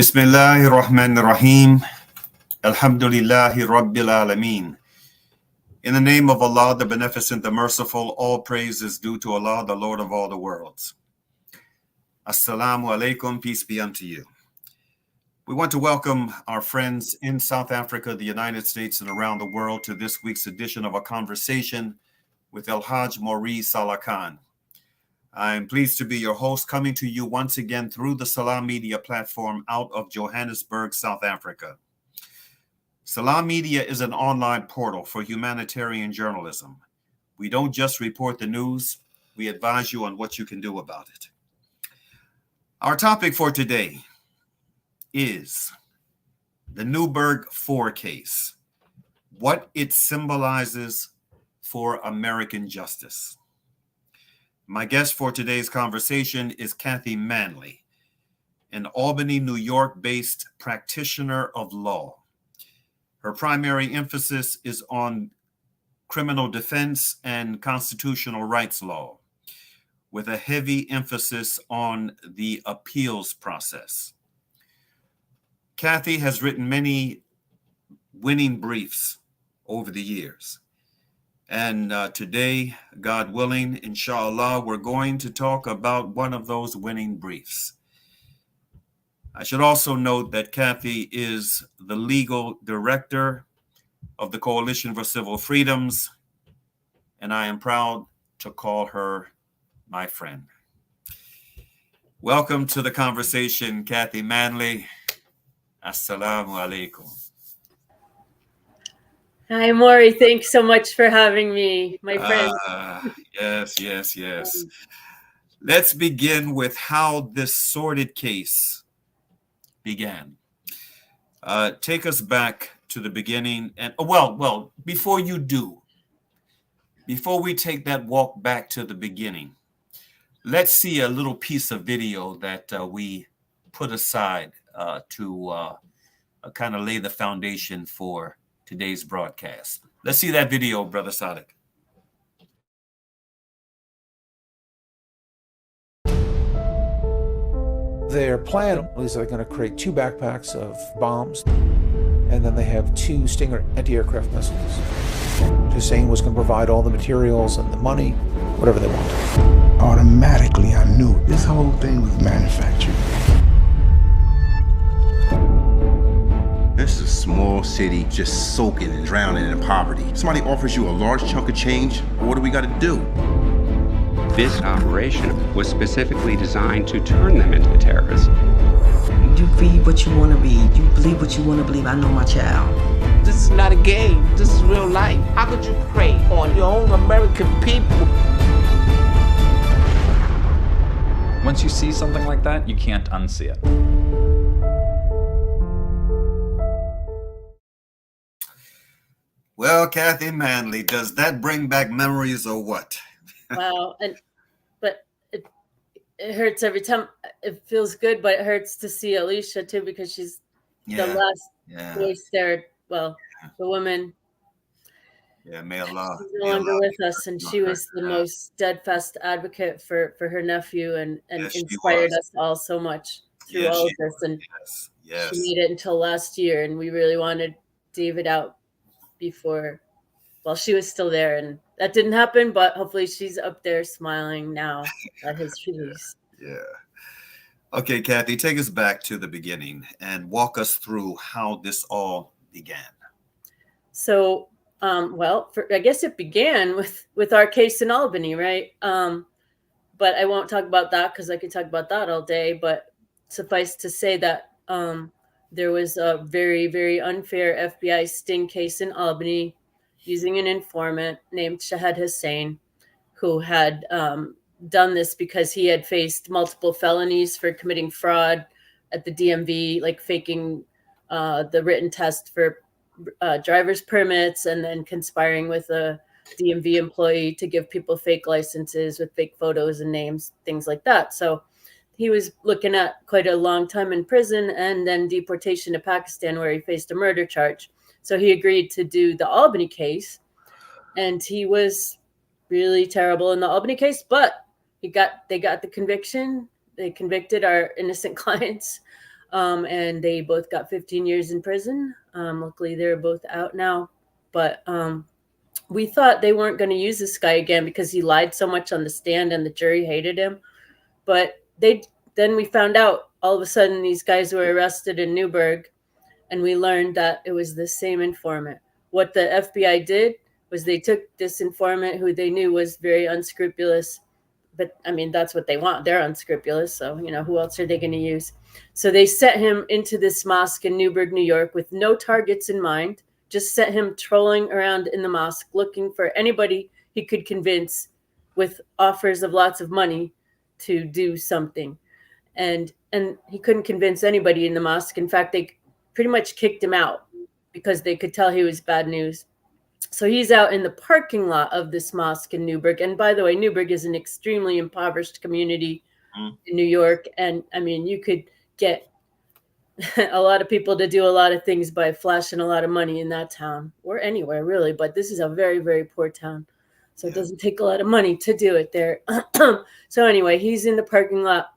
Bismillahir Rahmanir Rahim. Alhamdulillahi Rabbil Alameen. In the name of Allah, the Beneficent, the Merciful, all praise is due to Allah, the Lord of all the worlds. Assalamu alaikum, peace be unto you. We want to welcome our friends in South Africa, the United States, and around the world to this week's edition of A Conversation with El-Hajj Mauri Saalakhan. I'm pleased to be your host, coming to you once again through the Salam Media platform out of Johannesburg, South Africa. Salam Media is an online portal for humanitarian journalism. We don't just report the news, we advise you on what you can do about it. Our topic for today is the NEWBURGH 4 case, what it symbolizes for American justice. My guest for today's conversation is Kathy Manley, an Albany, New York-based practitioner of law. Her primary emphasis is on criminal defense and constitutional rights law, with a heavy emphasis on the appeals process. Kathy has written many winning briefs over the years. And today, God willing, inshallah, we're going to talk about one of those winning briefs. I should also note that Kathy is the legal director of the Coalition for Civil Freedoms, and I am proud to call her my friend. Welcome to the conversation, Kathy Manley. Assalamu alaikum. Hi, Mauri. Thanks so much for having me, my friend. Yes. Let's begin with how this sordid case began. Take us back to the beginning. And before you do, before we take that walk back to the beginning, let's see a little piece of video that we put aside to kind of lay the foundation for today's broadcast. Let's see that video, Brother Sadiq. Their plan is they're going to create 2 backpacks of bombs, and then they have 2 Stinger anti-aircraft missiles. Hussein was going to provide all the materials and the money, whatever they wanted. Automatically, I knew this whole thing was manufactured. This is a small city just soaking and drowning in poverty. Somebody offers you a large chunk of change, what do we got to do? This operation was specifically designed to turn them into terrorists. You read what you want to read. You believe what you want to believe. I know my child. This is not a game. This is real life. How could you prey on your own American people? Once you see something like that, you can't unsee it. Well, Kathy Manley, does that bring back memories or what? Wow. But it hurts every time. It feels good, but it hurts to see Alicia too, because she's the last voice there. Well, the woman. Yeah, may Allah. She's no longer with us, and she was the most steadfast advocate for her nephew, and inspired us all so much through all of this. And she made it until last year, and we really wanted David out before, well, she was still there, and that didn't happen, but hopefully she's up there smiling now at his release. Yeah. Okay, Kathy, take us back to the beginning and walk us through how this all began. So, I guess it began with our case in Albany, right? But I won't talk about that because I could talk about that all day, but suffice to say that there was a very, very unfair FBI sting case in Albany using an informant named Shahid Hussein, who had done this because he had faced multiple felonies for committing fraud at the DMV, like faking the written test for driver's permits and then conspiring with a DMV employee to give people fake licenses with fake photos and names, things like that. So he was looking at quite a long time in prison and then deportation to Pakistan, where he faced a murder charge. So he agreed to do the Albany case, and he was really terrible in the Albany case, but they got the conviction. They convicted our innocent clients. and they both got 15 years in prison. Luckily, they're both out now. But we thought they weren't going to use this guy again because he lied so much on the stand and the jury hated him. But then we found out all of a sudden these guys were arrested in Newburgh, and we learned that it was the same informant. What the FBI did was they took this informant who they knew was very unscrupulous. But I mean, that's what they want. They're unscrupulous. So, who else are they going to use? So they set him into this mosque in Newburgh, New York, with no targets in mind, just set him trolling around in the mosque, looking for anybody he could convince with offers of lots of money to do something. And he couldn't convince anybody in the mosque. In fact, they pretty much kicked him out because they could tell he was bad news. So he's out in the parking lot of this mosque in Newburgh. And by the way, Newburgh is an extremely impoverished community in New York. And I mean, you could get a lot of people to do a lot of things by flashing a lot of money in that town, or anywhere really. But this is a very, very poor town. So it doesn't take a lot of money to do it there. So anyway, he's in the parking lot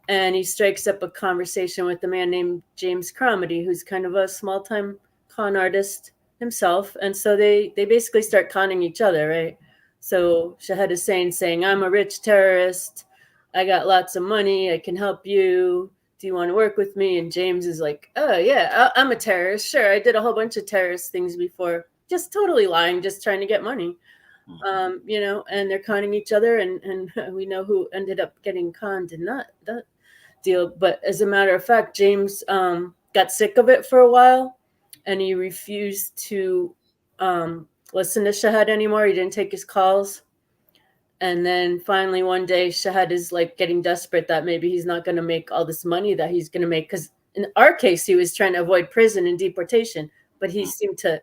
and he strikes up a conversation with a man named James Cromedy, who's kind of a small-time con artist himself. And so they basically start conning each other, right? So Shahid Hussein saying, I'm a rich terrorist. I got lots of money. I can help you. Do you want to work with me? And James is like, oh, yeah, I'm a terrorist. Sure, I did a whole bunch of terrorist things before. Just totally lying, just trying to get money. And they're conning each other. And we know who ended up getting conned in that deal. But as a matter of fact, James got sick of it for a while. And he refused to listen to Shahid anymore. He didn't take his calls. And then finally one day, Shahid is like getting desperate that maybe he's not going to make all this money that he's going to make. Because in our case, he was trying to avoid prison and deportation. But he seemed to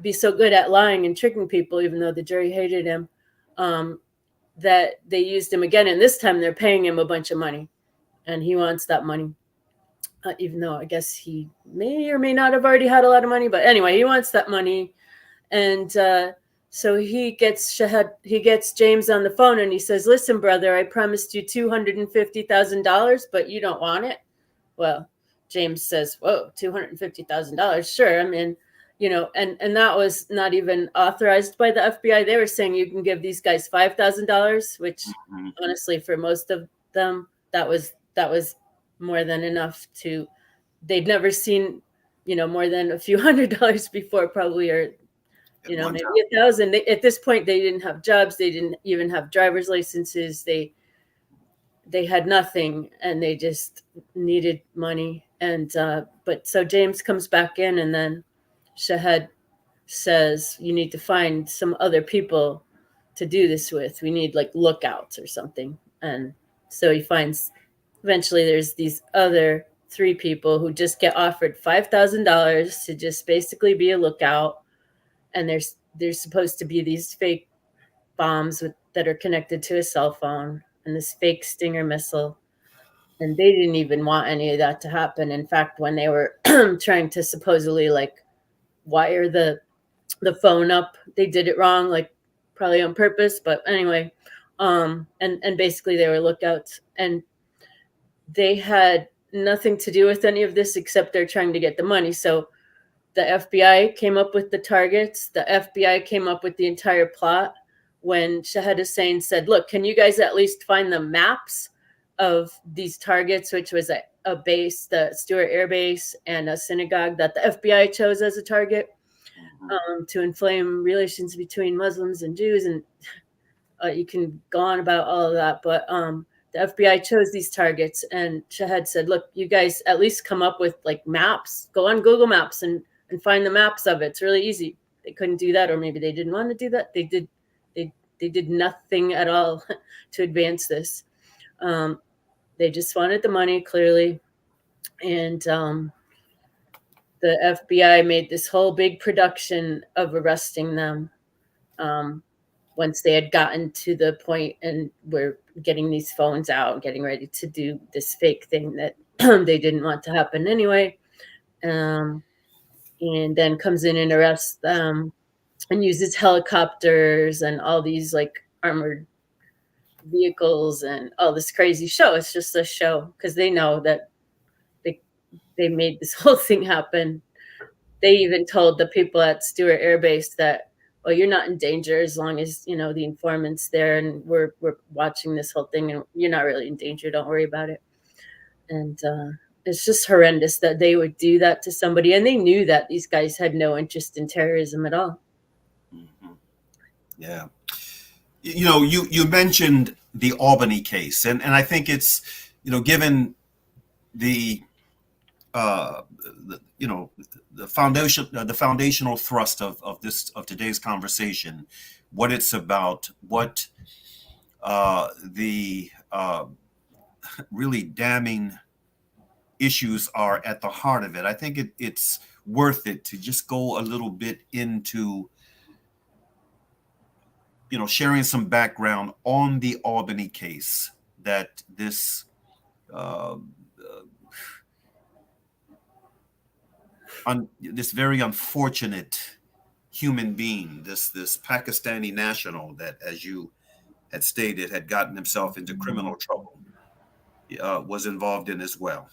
be so good at lying and tricking people, even though the jury hated him, that they used him again. And this time they're paying him a bunch of money. And he wants that money. Even though I guess he may or may not have already had a lot of money. But anyway, he wants that money. And so he gets James on the phone and he says, listen, brother, I promised you $250,000, but you don't want it. Well, James says, whoa, $250,000. Sure. I mean, and that was not even authorized by the FBI. They were saying you can give these guys $5,000, which honestly, for most of them, that was more than enough they'd never seen, more than a few $100s before, probably, or, maybe $1,000. At this point, they didn't have jobs. They didn't even have driver's licenses. They had nothing and they just needed money. And, but so James comes back in and then Shahid says, you need to find some other people to do this with. We need like lookouts or something. And so he finds, eventually there's these other 3 people who just get offered $5,000 to just basically be a lookout. And there's supposed to be these fake bombs that are connected to a cell phone and this fake Stinger missile. And they didn't even want any of that to happen. In fact, when they were trying to supposedly like wire the phone up, they did it wrong, like probably on purpose. But anyway, and basically they were lookouts and they had nothing to do with any of this except they're trying to get the money. So the FBI came up with the targets. The FBI came up with the entire plot when Shahid Hussein said, look, can you guys at least find the maps of these targets, which was a base, the Stewart Air Base, and a synagogue that the FBI chose as a target to inflame relations between Muslims and Jews. And you can go on about all of that. But the FBI chose these targets. And Shahid said, look, you guys at least come up with like maps. Go on Google Maps and find the maps of it. It's really easy. They couldn't do that, or maybe they didn't want to do that. They did nothing at all to advance this. They just wanted the money, clearly. And the FBI made this whole big production of arresting them once they had gotten to the point and were getting these phones out, getting ready to do this fake thing that they didn't want to happen anyway. And then comes in and arrests them and uses helicopters and all these like armored vehicles and all this crazy show. It's just a show because they know that they made this whole thing happen. They even told the people at Stewart Air Base that, well, you're not in danger as long as, you know, the informant's there and we're watching this whole thing, and you're not really in danger. Don't worry about it. And it's just horrendous that they would do that to somebody. And they knew that these guys had no interest in terrorism at all. Mm-hmm. Yeah. You know, you mentioned the Albany case, and I think it's, you know, given the you know, the foundational thrust of today's conversation, what it's about, what the really damning issues are at the heart of it. I think it's worth it to just go a little bit into, you know, sharing some background on the Albany case, that this this very unfortunate human being, this Pakistani national that, as you had stated, had gotten himself into criminal trouble, was involved in as well.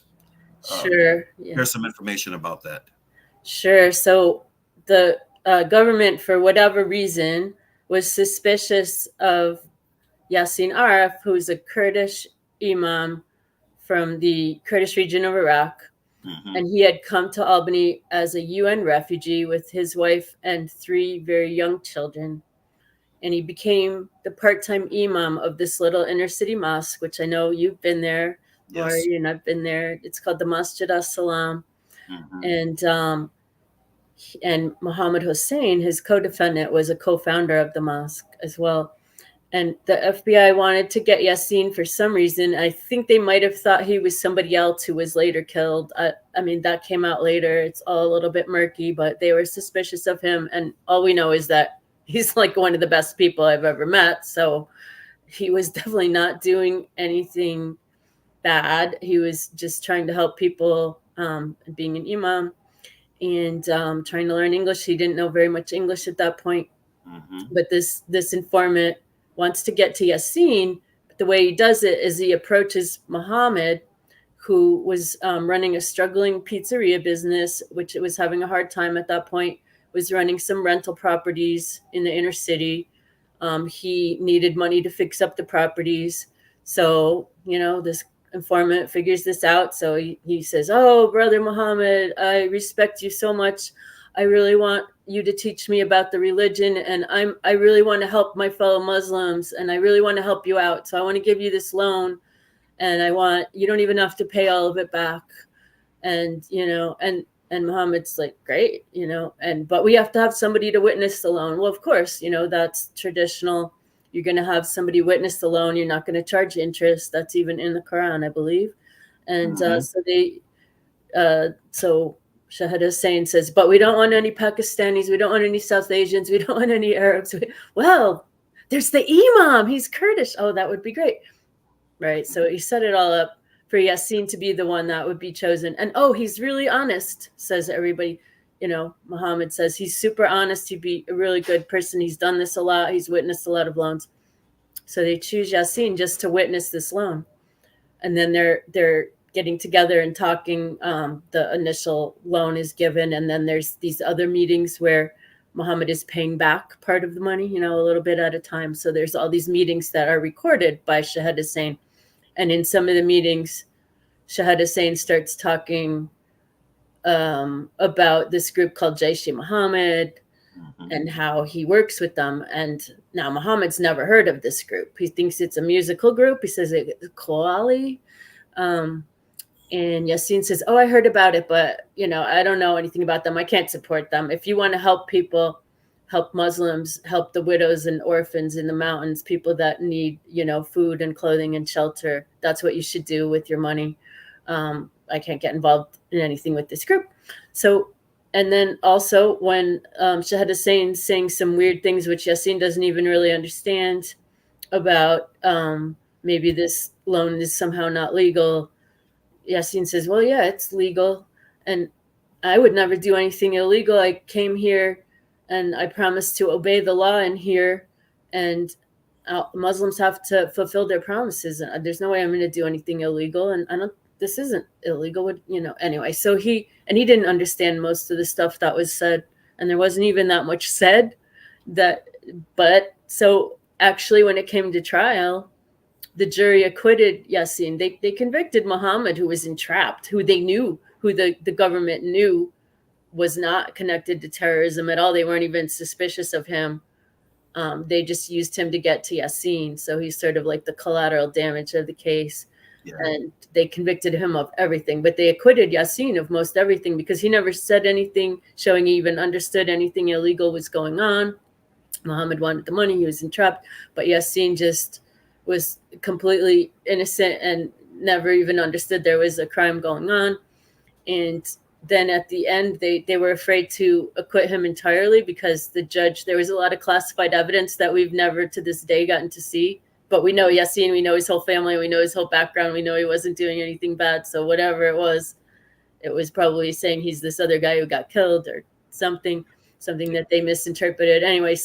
Sure. Yeah. There's some information about that. Sure. So the government, for whatever reason, was suspicious of Yassin Araf, who's a Kurdish imam from the Kurdish region of Iraq. Mm-hmm. And he had come to Albany as a UN refugee with his wife and 3 very young children. And he became the part-time imam of this little inner city mosque, which I know you've been there, yes. Or you know, I've been there. It's called the Masjid as-Salam. Mm-hmm. And Mohammed Hussein, his co-defendant, was a co-founder of the mosque as well. And the FBI wanted to get Yassin for some reason. I think they might have thought he was somebody else who was later killed. I mean, that came out later. It's all a little bit murky, but they were suspicious of him. And all we know is that he's like one of the best people I've ever met. So he was definitely not doing anything bad. He was just trying to help people, being an imam and trying to learn English. He didn't know very much English at that point. Mm-hmm. But this informant wants to get to Yassin. But the way he does it is he approaches Muhammad, who was running a struggling pizzeria business, which it was having a hard time at that point, was running some rental properties in the inner city. He needed money to fix up the properties. So, you know, this informant figures this out. So he says, "Oh, brother Muhammad, I respect you so much. I really want you to teach me about the religion, and I really want to help my fellow Muslims, and I really want to help you out. So I want to give you this loan, and you don't even have to pay all of it back." And, you know, and Muhammad's like, "Great, you know, but we have to have somebody to witness the loan." Well, of course, you know, that's traditional. You're going to have somebody witness the loan. You're not going to charge interest. That's even in the Quran, I believe. And so Shahid Hussein says, "But we don't want any Pakistanis. We don't want any South Asians. We don't want any Arabs." Well, there's the imam. He's Kurdish. Oh, that would be great. Right. So he set it all up for Yassin to be the one that would be chosen. And, oh, he's really honest, says everybody. You know, Muhammad says he's super honest. He'd be a really good person. He's done this a lot. He's witnessed a lot of loans. So they choose Yassin just to witness this loan. And then they're getting together and talking. The initial loan is given. And then there's these other meetings where Muhammad is paying back part of the money, you know, a little bit at a time. So there's all these meetings that are recorded by Shahid Hussein. And in some of the meetings, Shahid Hussein starts talking about this group called Jaish-e-Muhammad and how he works with them. And now Muhammad's never heard of this group. He thinks it's a musical group. He says it's Qawwali. And Yassin says, "Oh, I heard about it, but, you know, I don't know anything about them. I can't support them. If you want to help people, help Muslims, help the widows and orphans in the mountains, people that need, you know, food and clothing and shelter, that's what you should do with your money. I can't get involved in anything with this group." So, and then also when Shahid Hussein's saying some weird things, which Yassin doesn't even really understand about, maybe this loan is somehow not legal, Yassin says, "Well, yeah, it's legal. And I would never do anything illegal. I came here and I promised to obey the law in here. And Muslims have to fulfill their promises. And there's no way I'm going to do anything illegal. And this isn't illegal, anyway. So he didn't understand most of the stuff that was said, and there wasn't even that much said but so actually when it came to trial, the jury acquitted Yassin. They convicted Muhammad, who was entrapped, who the government knew was not connected to terrorism at all. They weren't even suspicious of him. They just used him to get to Yassin. So he's sort of like the collateral damage of the case. Yeah. And they convicted him of everything, but they acquitted Yassin of most everything because he never said anything showing he even understood anything illegal was going on. Muhammad wanted the money. He was entrapped, but Yassin just was completely innocent and never even understood there was a crime going on. And then at the end, they were afraid to acquit him entirely because there was a lot of classified evidence that we've never to this day gotten to see. But we know Yassin, we know his whole family, we know his whole background, we know he wasn't doing anything bad. So whatever it was probably saying he's this other guy who got killed or something that they misinterpreted. Anyway,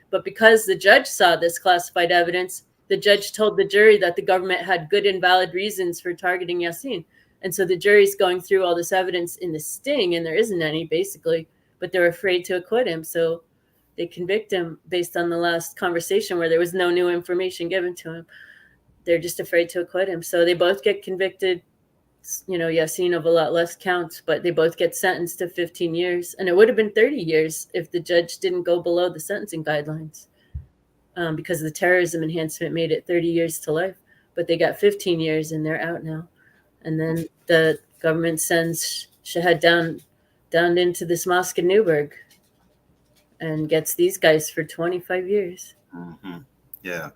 but because the judge saw this classified evidence, the judge told the jury that the government had good and valid reasons for targeting Yassin. And so the jury's going through all this evidence in the sting, and there isn't any, basically, but they're afraid to acquit him. So they convict him based on the last conversation where there was no new information given to him. They're just afraid to acquit him. So they both get convicted, Yassin of a lot less counts, but they both get sentenced to 15 years. And it would have been 30 years if the judge didn't go below the sentencing guidelines because the terrorism enhancement made it 30 years to life. But they got 15 years and they're out now. And then the government sends Shahad down into this mosque in NEWBURGH and gets these guys for 25 years. Mm-hmm. Yeah.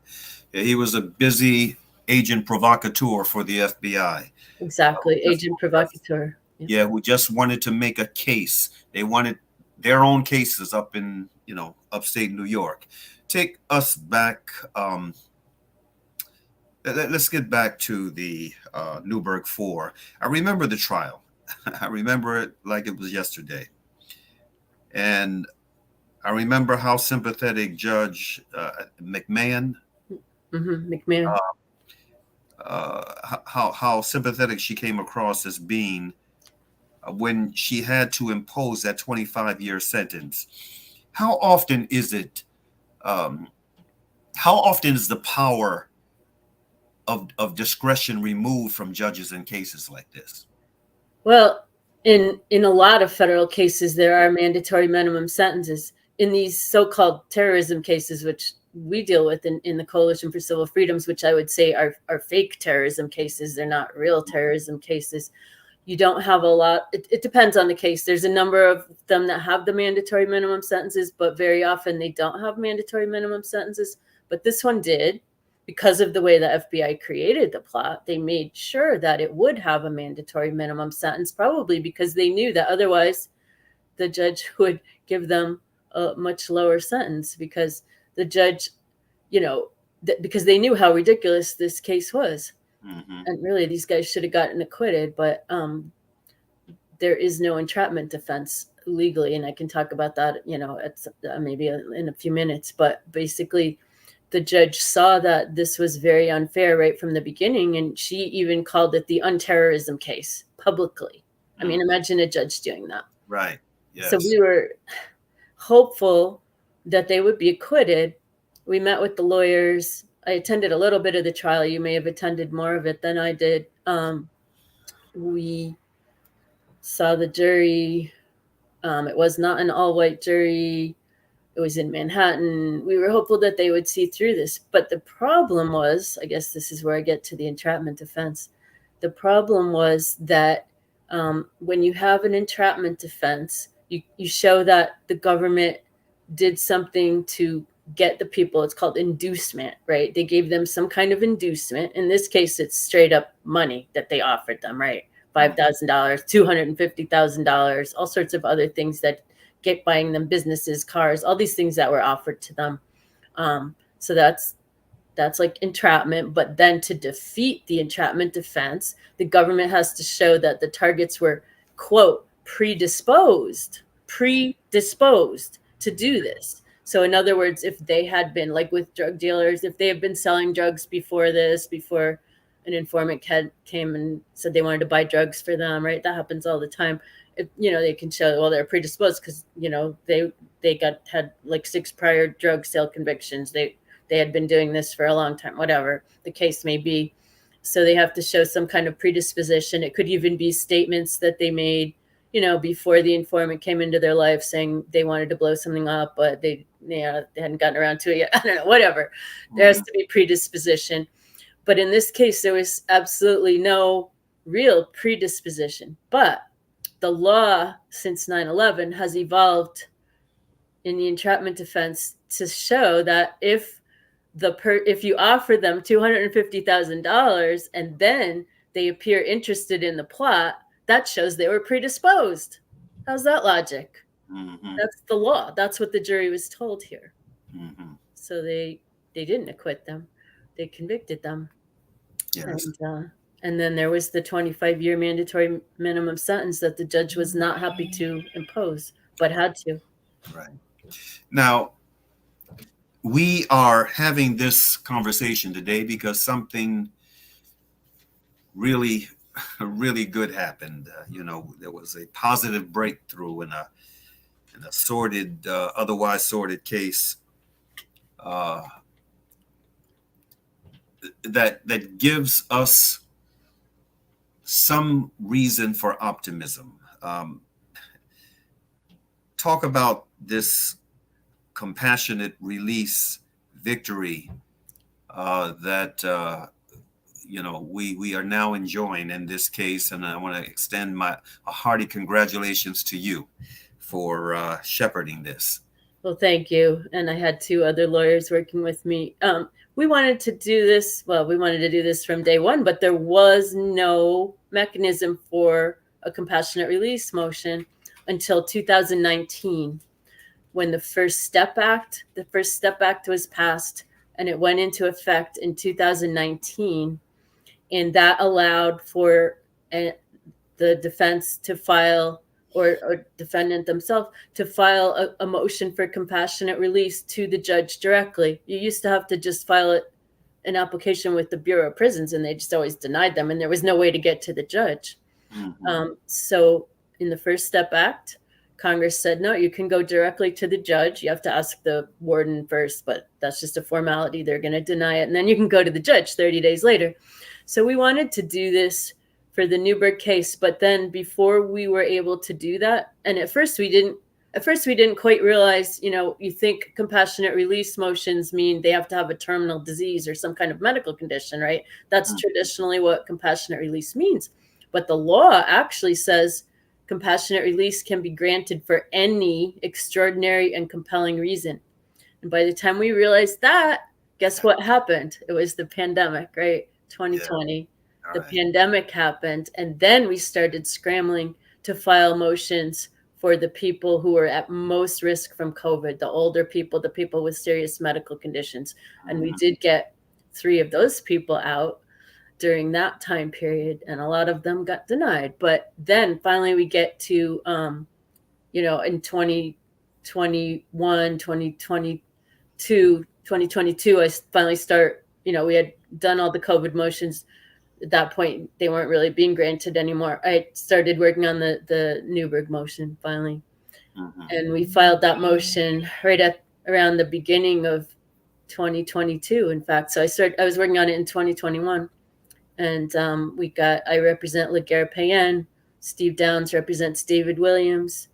He was a busy agent provocateur for the FBI. Exactly. Agent provocateur. Yeah. Who just wanted to make a case. They wanted their own cases up in, upstate New York. Take us back. Let's get back to the NEWBURGH 4. I remember the trial. I remember it like it was yesterday. And I remember how sympathetic Judge McMahon, McMahon, how sympathetic she came across as being when she had to impose that 25-year sentence. How often is it? How often is the power of discretion removed from judges in cases like this? Well, in a lot of federal cases, there are mandatory minimum sentences. In these so-called terrorism cases, which we deal with in the Coalition for Civil Freedoms, which I would say are fake terrorism cases, they're not real terrorism cases. You don't have a lot. It depends on the case. There's a number of them that have the mandatory minimum sentences, but very often they don't have mandatory minimum sentences. But this one did. Because of the way the FBI created the plot, they made sure that it would have a mandatory minimum sentence, probably because they knew that otherwise the judge would give them a much lower sentence because the judge, because they knew how ridiculous this case was. Mm-hmm. And really, these guys should have gotten acquitted, but there is no entrapment defense legally. And I can talk about that, it's maybe in a few minutes, but basically, the judge saw that this was very unfair right from the beginning, and she even called it the unterrorism case publicly. I mean, imagine a judge doing that. Right. Yes. So we were hopeful that they would be acquitted. We met with the lawyers. I attended a little bit of the trial. You may have attended more of it than I did. We saw the jury. It was not an all-white jury. It was in Manhattan. We were hopeful that they would see through this. But the problem was, I guess this is where I get to the entrapment defense. The problem was that when you have an entrapment defense, you show that the government did something to get the people. It's called inducement, right? They gave them some kind of inducement. In this case, it's straight up money that they offered them, right? $5,000, $250,000, all sorts of other things that get buying them businesses, cars, all these things that were offered to them. So that's like entrapment. But then to defeat the entrapment defense, the government has to show that the targets were, quote, predisposed to do this. So in other words, if they had been like with drug dealers, if they have been selling drugs before this, before an informant came and said they wanted to buy drugs for them, right? That happens all the time. They can show, well, they're predisposed because, they had like 6 prior drug sale convictions. They had been doing this for a long time, whatever the case may be. So they have to show some kind of predisposition. It could even be statements that they made, before the informant came into their life saying they wanted to blow something up, but they hadn't gotten around to it yet. I don't know, whatever. There has to be predisposition. But in this case, there was absolutely no real predisposition. But the law since 9/11 has evolved in the entrapment defense to show that if you offer them $250,000 and then they appear interested in the plot, that shows they were predisposed. How's that logic? Mm-hmm. That's the law. That's what the jury was told here. Mm-hmm. So they didn't acquit them. They convicted them. Yes. And then there was the 25-year mandatory minimum sentence that the judge was not happy to impose, but had to. Right. Now, we are having this conversation today because something really, really good happened. There was a positive breakthrough in a sordid, otherwise sordid case that gives us some reason for optimism. Talk about this compassionate release victory that we are now enjoying in this case, and I want to extend a hearty congratulations to you for shepherding this. Well, thank you. And I had 2 other lawyers working with me. We wanted to do this. Well, we wanted to do this from day one, but there was no mechanism for a compassionate release motion until 2019, when the First Step Act was passed, and it went into effect in 2019. And that allowed for the defense to file, or defendant themselves to file a motion for compassionate release to the judge directly. You used to have to just file an application with the Bureau of Prisons, and they just always denied them, and there was no way to get to the judge. Mm-hmm. So in the First Step Act, Congress said, no, you can go directly to the judge. You have to ask the warden first, but that's just a formality. They're going to deny it. And then you can go to the judge 30 days later. So we wanted to do this for the NEWBURGH case. But then before we were able to do that, and at first we didn't quite realize, you think compassionate release motions mean they have to have a terminal disease or some kind of medical condition, right? That's traditionally what compassionate release means. But the law actually says compassionate release can be granted for any extraordinary and compelling reason. And by the time we realized that, guess what happened? It was the pandemic, right? 2020. Yeah. The pandemic happened. And then we started scrambling to file motions for the people who were at most risk from COVID, the older people, the people with serious medical conditions. And we did get 3 of those people out during that time period, and a lot of them got denied. But then finally we get to, in 2021, 2022, I finally start, we had done all the COVID motions. At that point, they weren't really being granted anymore. I started working on the NEWBURGH motion finally. And we filed that motion right around the beginning of 2022, in fact. So I was working on it in 2021. And I represent Laguerre Payen, Steve Downs represents David Williams,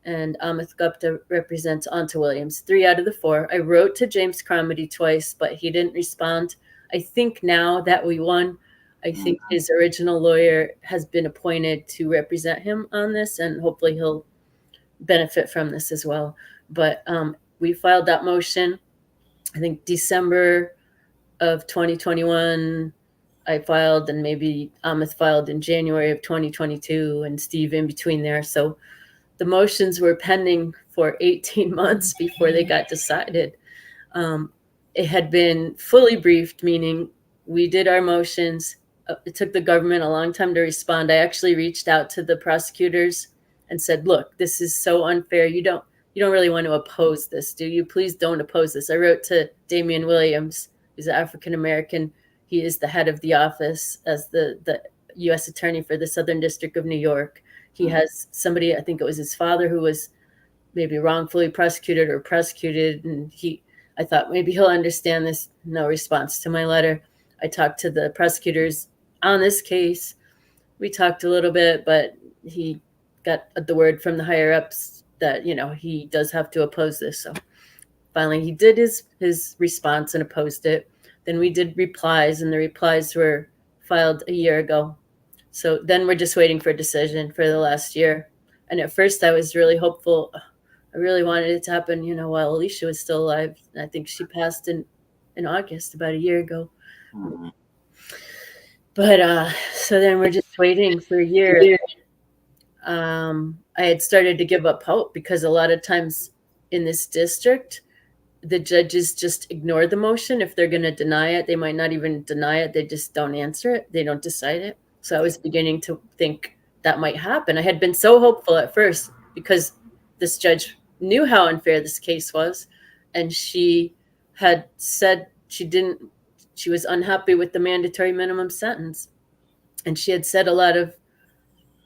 and Amit Gupta represents Anta Williams, 3 out of the 4. I wrote to James Cromedy twice, but he didn't respond. I think now that we won, I think his original lawyer has been appointed to represent him on this, and hopefully he'll benefit from this as well. But we filed that motion, I think December of 2021. I filed, and maybe Amit filed in January of 2022, and Steve in between there. So the motions were pending for 18 months before they got decided. It had been fully briefed, meaning we did our motions. It took the government a long time to respond. I actually reached out to the prosecutors and said, look, this is so unfair. You don't really want to oppose this, do you? Please don't oppose this. I wrote to Damian Williams, who's an African-American. He is the head of the office as the U.S. attorney for the Southern District of New York. He has somebody, I think it was his father, who was maybe wrongfully prosecuted or prosecuted. And I thought maybe he'll understand this. No response to my letter. I talked to the prosecutors on this case. We talked a little bit, but he got the word from the higher ups that, he does have to oppose this. So finally he did his response and opposed it. Then we did replies, and the replies were filed a year ago. So then we're just waiting for a decision for the last year. And at first I was really hopeful. I really wanted it to happen, while Alicia was still alive. And I think she passed in August, about a year ago. Mm-hmm. But so then we're just waiting for a year. I had started to give up hope because a lot of times in this district, the judges just ignore the motion. If they're going to deny it, they might not even deny it. They just don't answer it. They don't decide it. So I was beginning to think that might happen. I had been so hopeful at first because this judge knew how unfair this case was. And she had said she was unhappy with the mandatory minimum sentence. And she had said a lot of,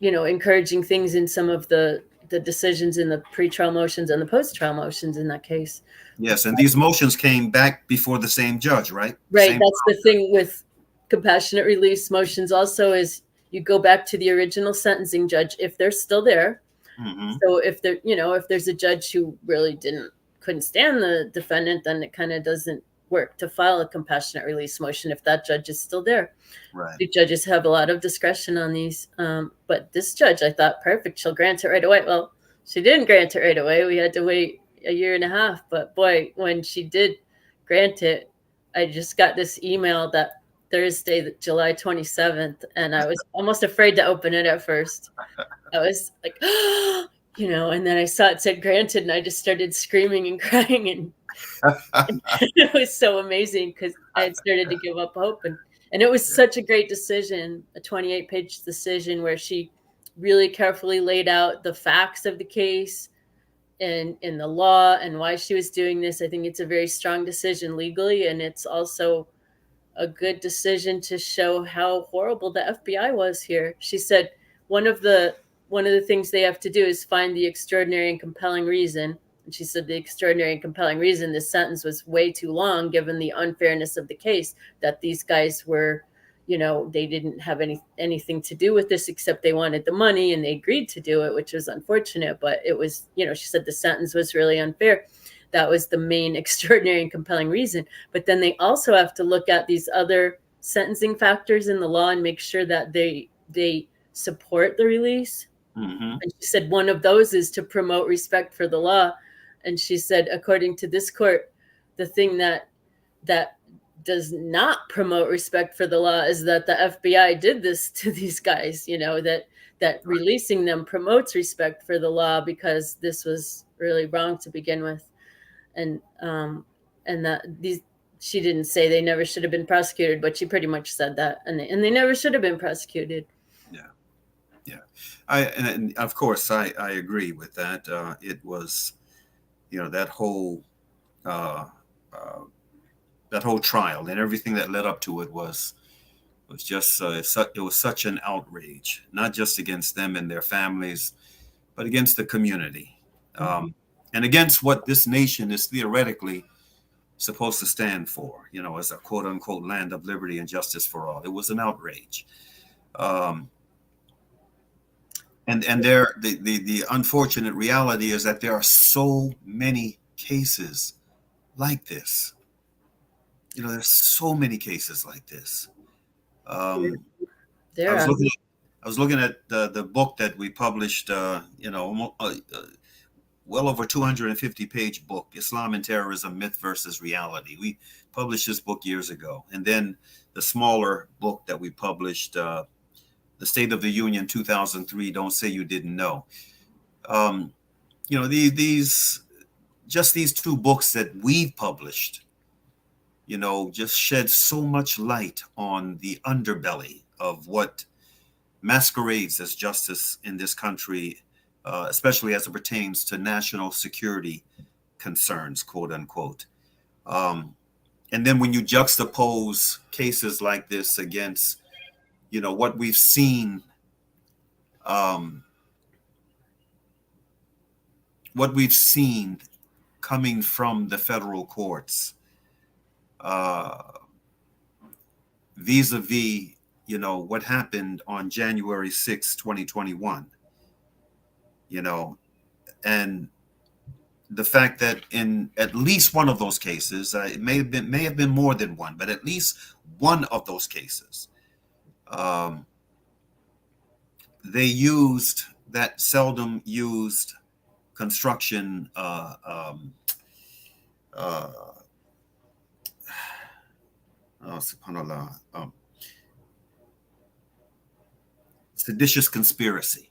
encouraging things in some of the decisions in the pretrial motions and the post-trial motions in that case. Yes, and these motions came back before the same judge, right? Right. Same That's the thing with compassionate release motions also is you go back to the original sentencing judge if they're still there. Mm-hmm. So if there's a judge who really couldn't stand the defendant, then it kind of doesn't work to file a compassionate release motion if that judge is still there. Right. The judges have a lot of discretion on these. But this judge, I thought, perfect. She'll grant it right away. Well, she didn't grant it right away. We had to wait a year and a half. But boy, when she did grant it, I just got this email that Thursday, July 27th, and I was almost afraid to open it at first. I was like, and then I saw it said granted, and I just started screaming and crying, and it was so amazing because I had started to give up hope, and it was such a great decision, a 28-page decision where she really carefully laid out the facts of the case and in the law and why she was doing this. I think it's a very strong decision legally, and it's also a good decision to show how horrible the FBI was here. She said one of the things they have to do is find the extraordinary and compelling reason. And she said the extraordinary and compelling reason this sentence was way too long, given the unfairness of the case, that these guys were, they didn't have anything to do with this except they wanted the money and they agreed to do it, which was unfortunate. But it was, she said the sentence was really unfair. That was the main extraordinary and compelling reason. But then they also have to look at these other sentencing factors in the law and make sure that they support the release. Mm-hmm. And she said one of those is to promote respect for the law. And she said, according to this court, the thing that does not promote respect for the law is that the FBI did this to these guys, that releasing them promotes respect for the law because this was really wrong to begin with. And that she didn't say they never should have been prosecuted, but she pretty much said that, and they never should have been prosecuted. Yeah. And of course I agree with that. It was, that whole trial and everything that led up to it was just it was such an outrage, not just against them and their families, but against the community. Mm-hmm. And against what this nation is theoretically supposed to stand for, as a quote unquote land of liberty and justice for all. It was an outrage. And the unfortunate reality is that there are so many cases like this. There's so many cases like this. I was looking at the book that we published, well over 250-page book, Islam and Terrorism, Myth versus Reality. We published this book years ago. And then the smaller book that we published, The State of the Union, 2003, Don't Say You Didn't Know. These two books that we've published, just shed so much light on the underbelly of what masquerades as justice in this country, especially as it pertains to national security concerns, quote unquote. And And then when you juxtapose cases like this against, what we've seen, coming from the federal courts, vis-a-vis, what happened on January 6, 2021, and the fact that in at least one of those cases, it may have been more than one, but at least one of those cases, they used that seldom used construction subhanallah, seditious conspiracy.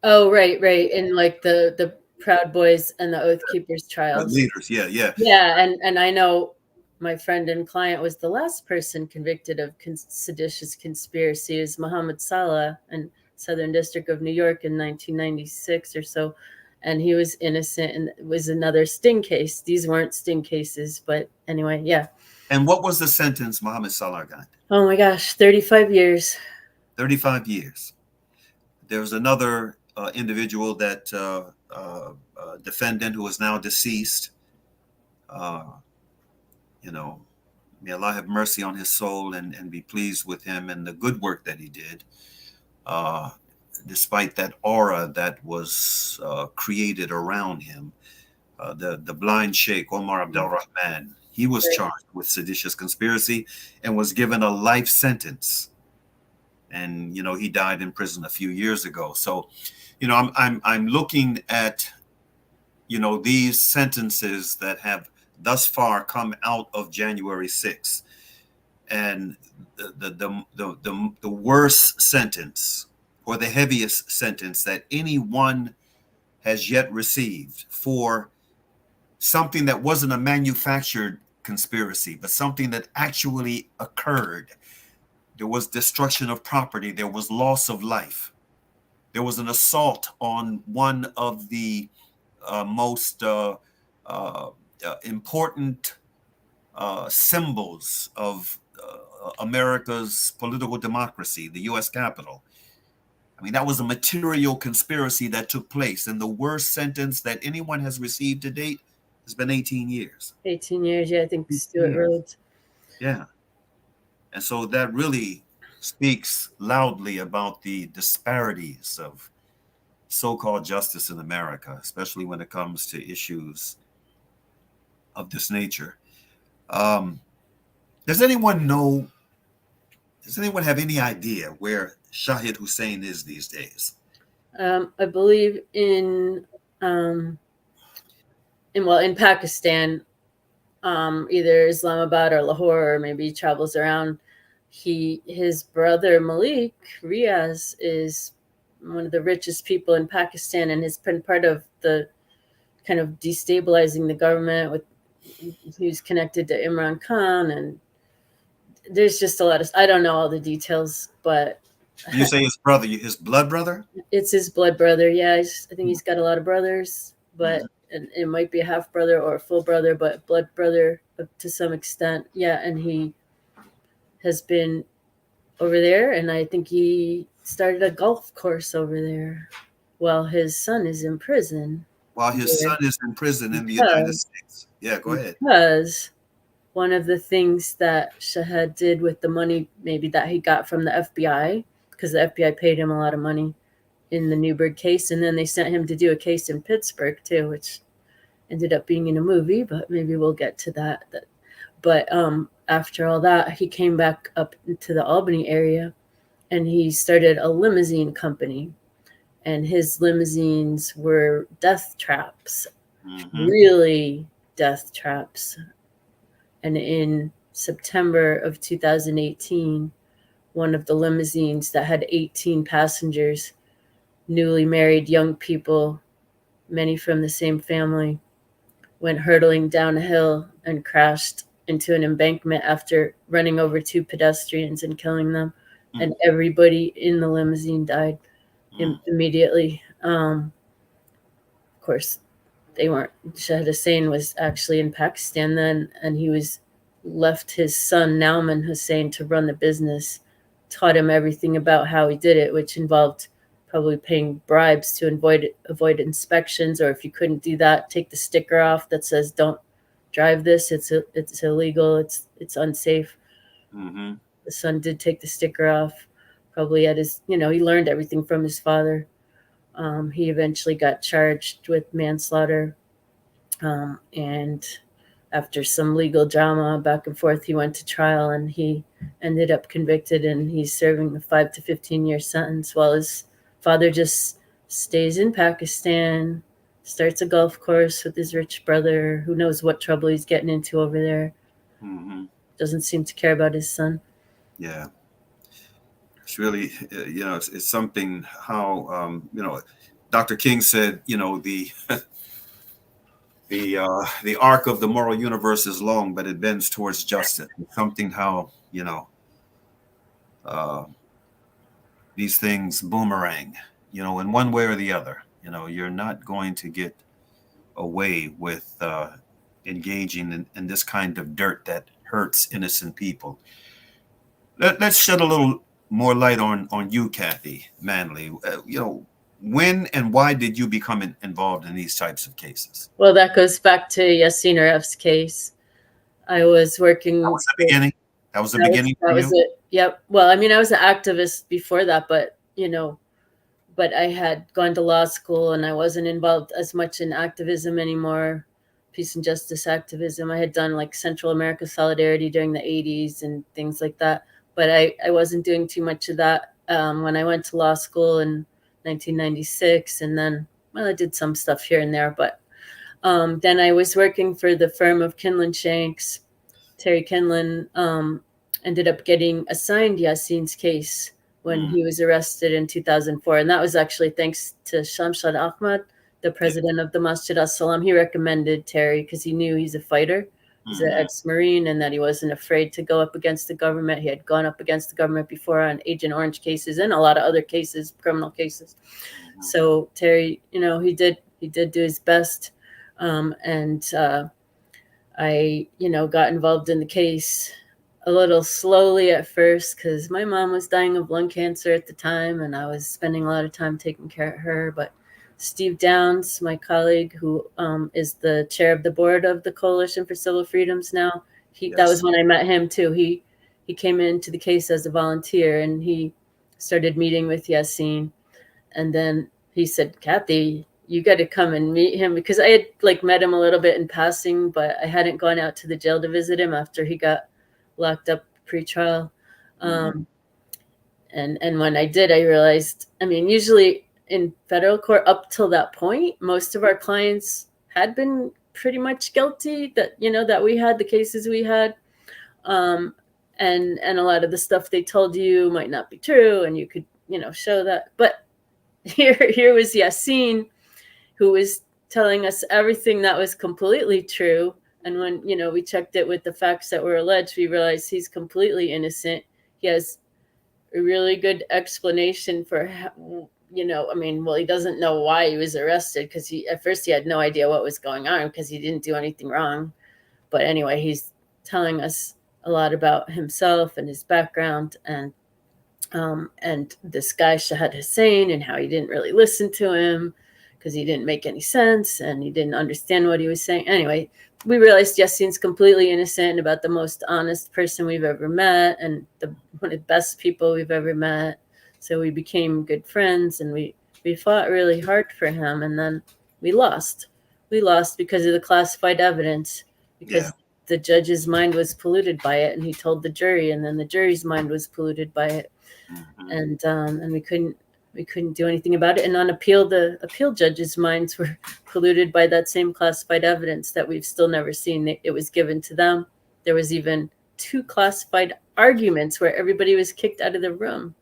Oh, right. In like the Proud Boys and the Oath Keepers trials. Leaders, yeah. Yeah, and I know my friend and client was the last person convicted of seditious conspiracy, is Muhammad Salah in Southern District of New York in 1996 or so. And he was innocent, and it was another sting case. These weren't sting cases, but anyway, yeah. And what was the sentence Muhammad Salah got? Oh my gosh, 35 years. 35 years. There was another individual that defendant who is now deceased. May Allah have mercy on his soul and be pleased with him and the good work that he did. Despite that aura that was created around him, the blind Sheikh Omar Abdul Rahman, he was charged with seditious conspiracy and was given a life sentence. And he died in prison a few years ago. So, I'm looking at these sentences that have thus far come out of January 6th, and the worst sentence, or the heaviest sentence that anyone has yet received for something that wasn't a manufactured conspiracy, but something that actually occurred. There was destruction of property. There was loss of life. There was an assault on one of the most important symbols of America's political democracy, the U.S. Capitol. I mean, that was a material conspiracy that took place. And the worst sentence that anyone has received to date has been 18 years. 18 years, yeah, I think Stuart Rhodes. Yeah. And so that really speaks loudly about the disparities of so-called justice in America, especially when it comes to issues of this nature. Does anyone have any idea where Shahid Hussein is these days? I believe in Pakistan, either Islamabad or Lahore, or maybe he travels around. His brother Malik Riaz is one of the richest people in Pakistan, and has been part of the kind of destabilizing the government. He's connected to Imran Khan, and there's just a lot of, I don't know all the details, but you say his brother, his blood brother? It's his blood brother. Yeah, I think he's got a lot of brothers, but it might be a half brother or a full brother, but blood brother to some extent. Yeah, and he has been over there, and I think he started a golf course over there while his son is in prison. While his son is in prison in the United States. Yeah, go ahead. Because one of the things that Shahid did with the money maybe that he got from the FBI, because the FBI paid him a lot of money in the NEWBURGH case, and then they sent him to do a case in Pittsburgh too, which ended up being in a movie, but maybe we'll get to that. But after all that, he came back up to the Albany area, and he started a limousine company, and his limousines were death traps, really death traps. And in September of 2018, one of the limousines that had 18 passengers, newly married young people, many from the same family, went hurtling down a hill and crashed into an embankment after running over 2 pedestrians and killing them. And everybody in the limousine died immediately. Of course, they weren't. Shahid Hussein was actually in Pakistan then, and he was left his son Nauman Hussein to run the business, taught him everything about how he did it, which involved probably paying bribes to avoid inspections, or if you couldn't do that, take the sticker off that says "Don't drive this. It's illegal. It's unsafe." Mm-hmm. The son did take the sticker off. Probably at his, he learned everything from his father. He eventually got charged with manslaughter, and after some legal drama back and forth, he went to trial and he ended up convicted, and he's serving a 5 to 15-year sentence while his father just stays in Pakistan, starts a golf course with his rich brother, who knows what trouble he's getting into over there. Mm-hmm. Doesn't seem to care about his son. Yeah. It's really, it's something how, Dr. King said, the arc of the moral universe is long, but it bends towards justice. It's something how, these things boomerang, in one way or the other. You're not going to get away with engaging in this kind of dirt that hurts innocent people. Let's shed a little more light on you, Kathy Manley. When and why did you become involved in these types of cases? Well, that goes back to Yassine Aref's case. I was working. That was the beginning. That was the beginning. That was it. Yep. Well, I mean, I was an activist before that, but but I had gone to law school and I wasn't involved as much in activism anymore, peace and justice activism. I had done like Central America Solidarity during the 80s and things like that, but I wasn't doing too much of that when I went to law school in 1996. And then, well, I did some stuff here and there, but then I was working for the firm of Kinlan Shanks. Terry Kinlan ended up getting assigned Yassine's case when he was arrested in 2004. And that was actually thanks to Shamshad Ahmad, the president of the Masjid as-Salam. He recommended Terry because he knew he's a fighter. He's an ex-Marine, and that he wasn't afraid to go up against the government. He had gone up against the government before on Agent Orange cases and a lot of other cases, criminal cases. So Terry, he did do his best. And I, got involved in the case a little slowly at first because my mom was dying of lung cancer at the time, and I was spending a lot of time taking care of her. But Steve Downs, my colleague, who is the chair of the board of the Coalition for Civil Freedoms now, that was when I met him too. He came into the case as a volunteer, and he started meeting with Yassine. And then he said, "Kathy, you got to come and meet him," because I had met him a little bit in passing, but I hadn't gone out to the jail to visit him after he got locked up pre-trial. And when I did, I realized, usually in federal court up till that point, most of our clients had been pretty much guilty, that, that we had the cases we had. And a lot of the stuff they told you might not be true, and you could, show that. But here was Yassine, who was telling us everything that was completely true. And when, we checked it with the facts that were alleged, we realized he's completely innocent. He has a really good explanation for how, he doesn't know why he was arrested, because at first he had no idea what was going on because he didn't do anything wrong. But anyway, he's telling us a lot about himself and his background, and this guy Shahad Hussein, and how he didn't really listen to him because he didn't make any sense and he didn't understand what he was saying. Anyway, we realized Yassine's completely innocent, and about the most honest person we've ever met, and one of the best people we've ever met. So we became good friends, and we fought really hard for him. And then we lost. We lost because of the classified evidence, because the judge's mind was polluted by it, and he told the jury, and then the jury's mind was polluted by it. And we couldn't do anything about it. And on appeal, the appeal judges' minds were polluted by that same classified evidence that we've still never seen. It was given to them. There was even 2 classified arguments where everybody was kicked out of the room.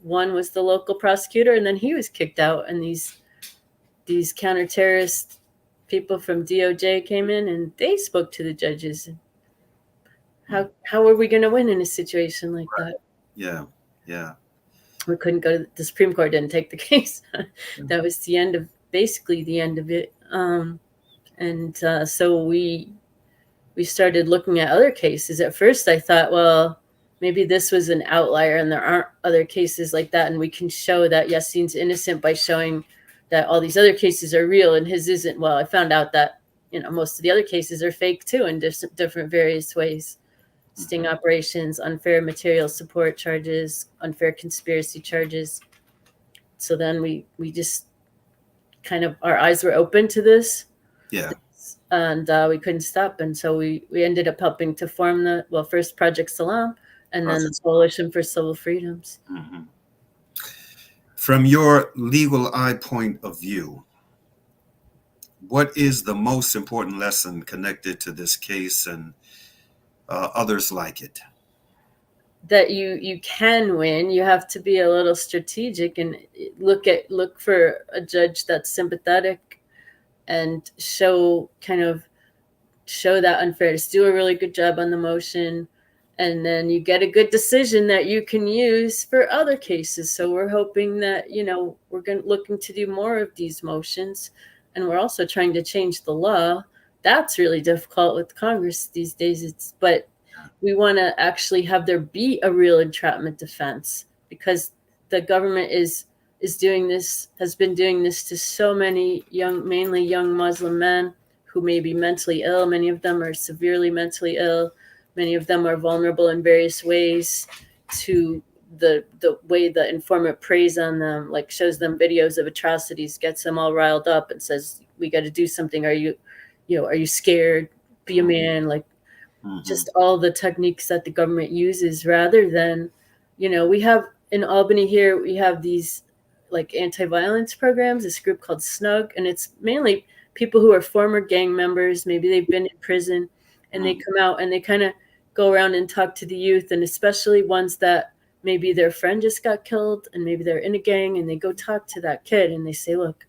One was the local prosecutor, and then he was kicked out. And these counter-terrorist people from DOJ came in, and they spoke to the judges. How are we going to win in a situation like that? Yeah. We couldn't go to the Supreme Court, didn't take the case. That was basically the end of it. So we we started looking at other cases. At first I thought, well, maybe this was an outlier and there aren't other cases like that, and we can show that Yasin's innocent by showing that all these other cases are real and his isn't. Well, I found out that, you know, most of the other cases are fake too, in different various ways. Sting operations, unfair material support charges, unfair conspiracy charges. So then we just kind of, our eyes were open to this. Yeah. And we couldn't stop. And so we ended up helping to form the, well, first Project Salam, and then the Coalition for Civil Freedoms. Mm-hmm. From your legal eye point of view, what is the most important lesson connected to this case and others like it? That you can win. You have to be a little strategic and look for a judge that's sympathetic and show that unfairness. Do a really good job on the motion, and then you get a good decision that you can use for other cases. So we're hoping that, you know, we're looking to do more of these motions, and we're also trying to change the law. That's really difficult with Congress these days. But we want to actually have there be a real entrapment defense, because the government is doing this, has been doing this to so many mainly young Muslim men who may be mentally ill. Many of them are severely mentally ill. Many of them are vulnerable in various ways to the way the informant preys on them, like shows them videos of atrocities, gets them all riled up and says, we got to do something. Are you scared? Be a man. Like, just all the techniques that the government uses, rather than, you know, we have in Albany here, we have these like anti-violence programs, this group called SNUG, and it's mainly people who are former gang members. Maybe they've been in prison and they come out and they kind of go around and talk to the youth, and especially ones that maybe their friend just got killed and maybe they're in a gang, and they go talk to that kid and they say, look,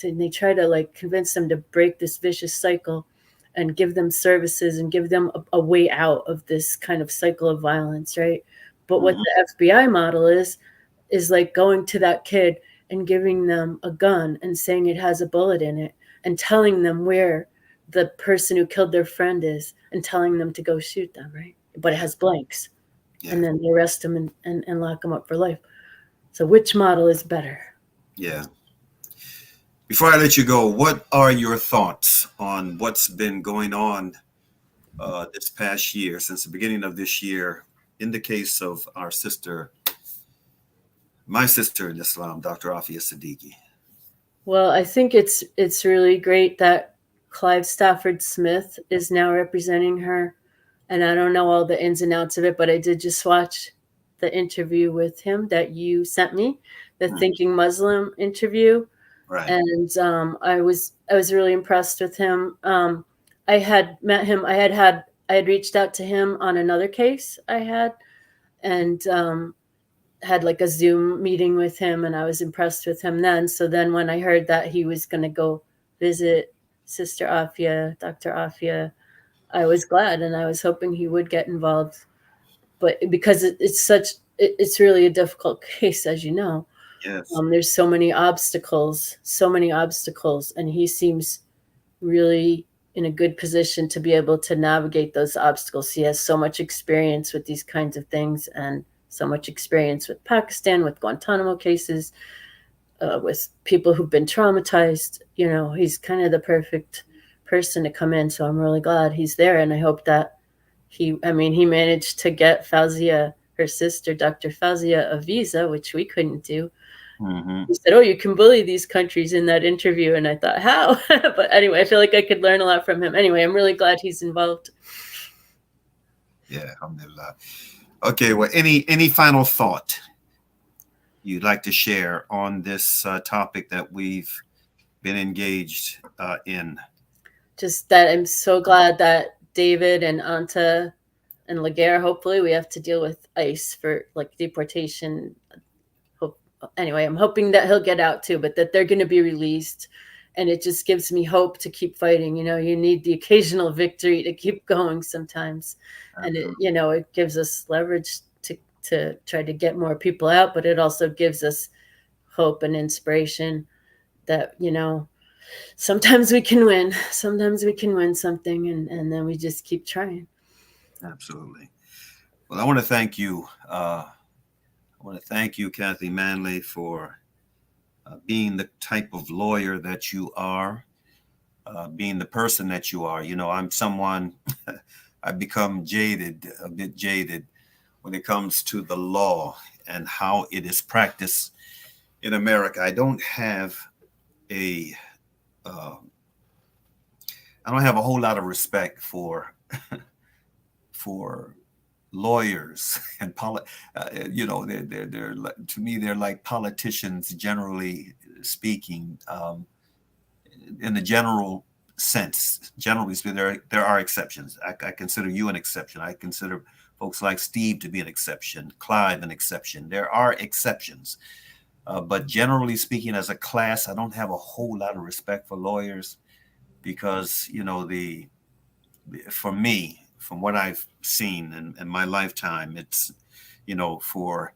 and they try to like convince them to break this vicious cycle and give them services and give them a way out of this kind of cycle of violence, right? But what the FBI model is like going to that kid and giving them a gun and saying it has a bullet in it and telling them where the person who killed their friend is and telling them to go shoot them, right? But it has blanks. Yeah. And then they arrest them and lock them up for life. So which model is better? Yeah. Before I let you go, what are your thoughts on what's been going on this past year, since the beginning of this year, in the case of our sister, my sister in Islam, Dr. Afia Siddiqui? Well, I think it's really great that Clive Stafford Smith is now representing her. And I don't know all the ins and outs of it, but I did just watch the interview with him that you sent me, the Thinking Muslim interview. Right. And I was really impressed with him. I had met him. I had reached out to him on another case I had, and had like a Zoom meeting with him, and I was impressed with him then. So then when I heard that he was going to go visit Sister Afia, Dr. Afia, I was glad, and I was hoping he would get involved. But because it's really a difficult case, as you know. Yes. There's so many obstacles, and he seems really in a good position to be able to navigate those obstacles. He has so much experience with these kinds of things, and so much experience with Pakistan, with Guantanamo cases, with people who've been traumatized. You know, he's kind of the perfect person to come in. So I'm really glad he's there, and I hope that he managed to get Fawzia, her sister, Dr. Fawzia, a visa, which we couldn't do. He said, oh, you can bully these countries in that interview. And I thought, how? But anyway, I feel like I could learn a lot from him. Anyway, I'm really glad he's involved. Yeah, alhamdulillah. Okay, well, any final thought you'd like to share on this topic that we've been engaged in? Just that I'm so glad that David and Anta and Laguerre, hopefully we have to deal with ICE for like deportation. Anyway, I'm hoping that he'll get out too, but that they're going to be released. And it just gives me hope to keep fighting. You know, you need the occasional victory to keep going sometimes. And it gives us leverage to try to get more people out, but it also gives us hope and inspiration that, you know, sometimes we can win. Sometimes we can win something, and then we just keep trying. Absolutely. Well, I want to thank you. I want to thank you, Kathy Manley, for being the type of lawyer that you are, being the person that you are. You know, I'm someone, I've become a bit jaded when it comes to the law and how it is practiced in America. I don't have a whole lot of respect for for lawyers and you know, they're to me, they're like politicians, generally speaking. In the general sense, generally speaking, there are exceptions. I consider you an exception. I consider folks like Steve to be an exception, Clive an exception. There are exceptions. But generally speaking, as a class, I don't have a whole lot of respect for lawyers because, you know, for me, from what I've seen in my lifetime, it's, you know, for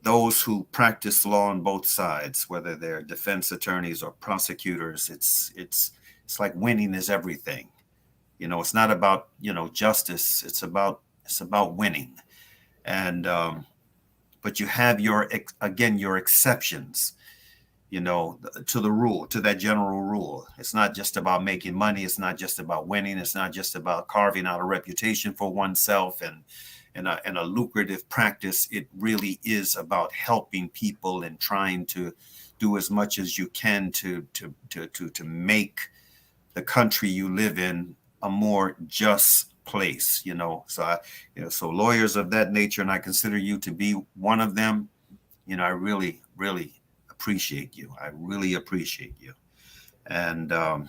those who practice law on both sides, whether they're defense attorneys or prosecutors, it's like winning is everything. You know, it's not about, you know, justice. It's about winning. And but you have your exceptions, you know, to the rule, to that general rule. It's not just about making money. It's not just about winning. It's not just about carving out a reputation for oneself and a lucrative practice. It really is about helping people and trying to do as much as you can to make the country you live in a more just place, you know. So so lawyers of that nature, and I consider you to be one of them, you know, I really, really appreciate you. I really appreciate you. And I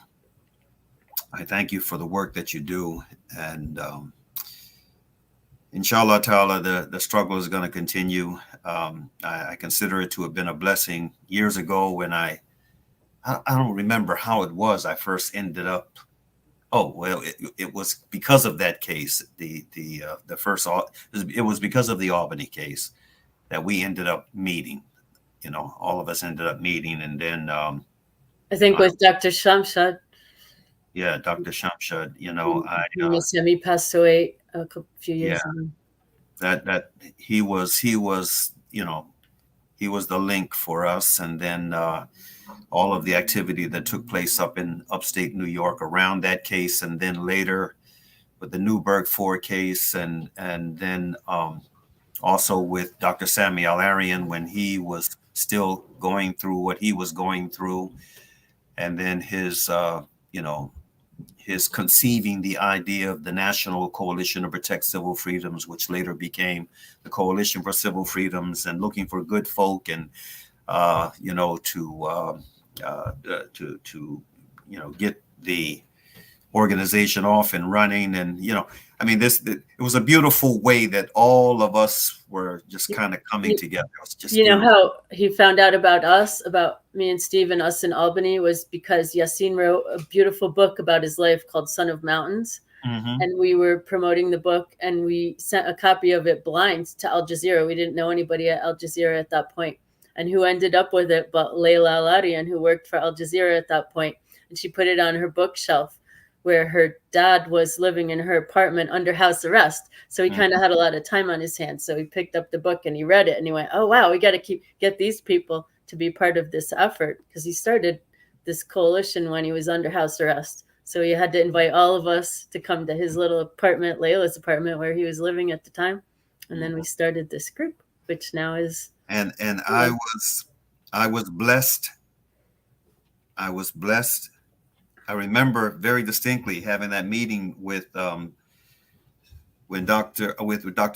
thank you for the work that you do. And inshallah ta'ala, the struggle is going to continue. I consider it to have been a blessing. Years ago when I don't remember how it was I first ended up. Oh, well, it was because of that case. It was because of the Albany case that we ended up meeting. You know, all of us ended up meeting, and then I think with Dr. Shamshad. Yeah, Dr. Shamshad. You know, he passed away a few years ago. That he was, you know, he was the link for us, and then all of the activity that took place up in upstate New York around that case, and then later with the NEWBURGH 4 case, and then also with Dr. Samuel Arian when he was still going through what he was going through, and then his you know, his conceiving the idea of the National Coalition to Protect Civil Freedoms, which later became the Coalition for Civil Freedoms, and looking for good folk and you know, to you know, get the organization off and running. And, you know, I mean, it was a beautiful way that all of us were just kind of coming together. It was just, you know, how he found out about us, about me and Steve and us in Albany, was because Yassine wrote a beautiful book about his life called Son of Mountains. Mm-hmm. And we were promoting the book, and we sent a copy of it blind to Al Jazeera. We didn't know anybody at Al Jazeera at that point. And who ended up with it but Layla Al-Arian, who worked for Al Jazeera at that point. And she put it on her bookshelf where her dad was living in her apartment under house arrest. So he kind of had a lot of time on his hands. So he picked up the book and he read it and he went, oh, wow, we got to get these people to be part of this effort, because he started this coalition when he was under house arrest. So he had to invite all of us to come to his little apartment, Layla's apartment, where he was living at the time. And then we started this group, which now is... And I was blessed. I was blessed. I remember very distinctly having that meeting with Dr.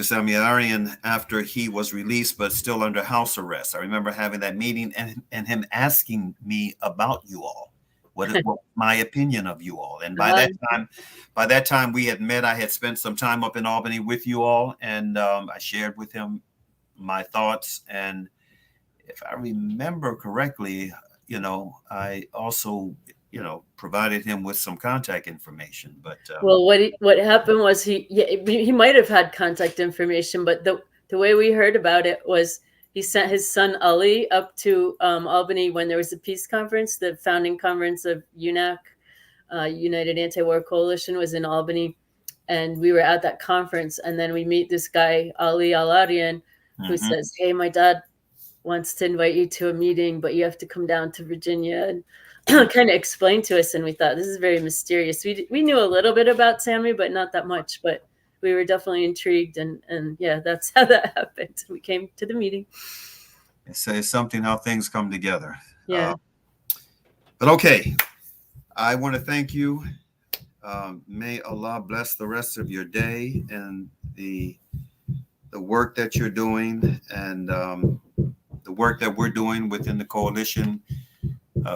Samuel Arian after he was released, but still under house arrest. I remember having that meeting and him asking me about you all, what my opinion of you all. And by that time we had met. I had spent some time up in Albany with you all, and I shared with him my thoughts. And if I remember correctly, you know, I also, you know, provided him with some contact information. But well, what happened was he might have had contact information, but the way we heard about it was he sent his son Ali up to Albany when there was a peace conference. The founding conference of UNAC, United Anti-War Coalition, was in Albany, and we were at that conference. And then we meet this guy Ali Al-Arian, who says, "Hey, my dad wants to invite you to a meeting, but you have to come down to Virginia," and kind of explained to us. And we thought, this is very mysterious. We knew a little bit about Sammy, but not that much. But we were definitely intrigued, and yeah, that's how that happened. We came to the meeting. It's something how things come together. Yeah. But okay, I want to thank you. May Allah bless the rest of your day and the work that you're doing, and the work that we're doing within the Coalition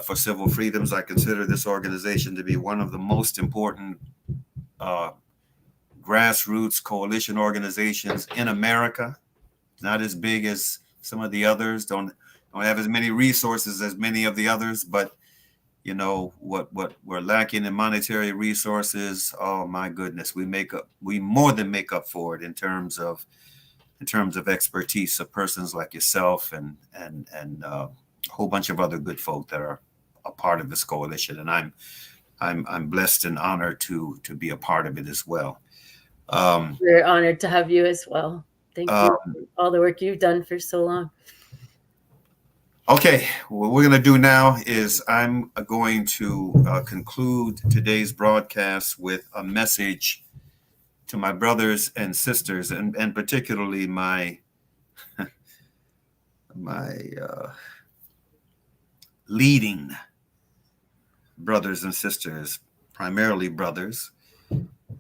for Civil Freedoms. I consider this organization to be one of the most important grassroots coalition organizations in America. Not as big as some of the others, don't have as many resources as many of the others, but you know what we're lacking in monetary resources. Oh my goodness, we more than make up for it in terms of expertise of persons like yourself and a whole bunch of other good folk that are a part of this coalition, and I'm blessed and honored to be a part of it as well. We're honored to have you as well. Thank you for all the work you've done for so long. Okay, what we're going to do now is I'm going to conclude today's broadcast with a message to my brothers and sisters, and particularly my leading brothers and sisters, primarily brothers,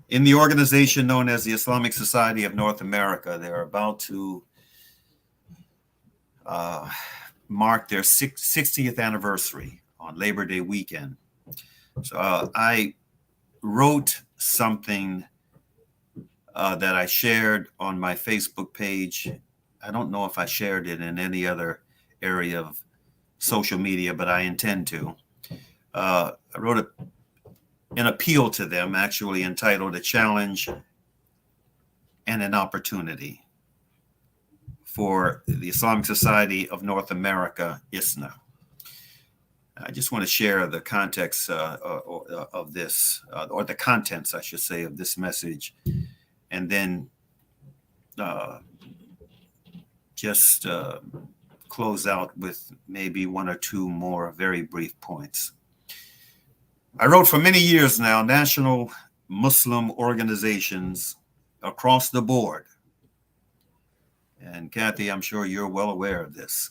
in the organization known as the Islamic Society of North America. They're about to mark their 60th anniversary on Labor Day weekend. So I wrote something that I shared on my Facebook page. I don't know if I shared it in any other area of social media, but I intend to. I wrote an appeal to them, actually entitled "A Challenge and an Opportunity" for the Islamic Society of North America, ISNA. I just want to share the context of this, or the contents, I should say, of this message, and then just close out with maybe one or two more very brief points. I wrote, for many years now, national Muslim organizations across the board, and Kathy, I'm sure you're well aware of this,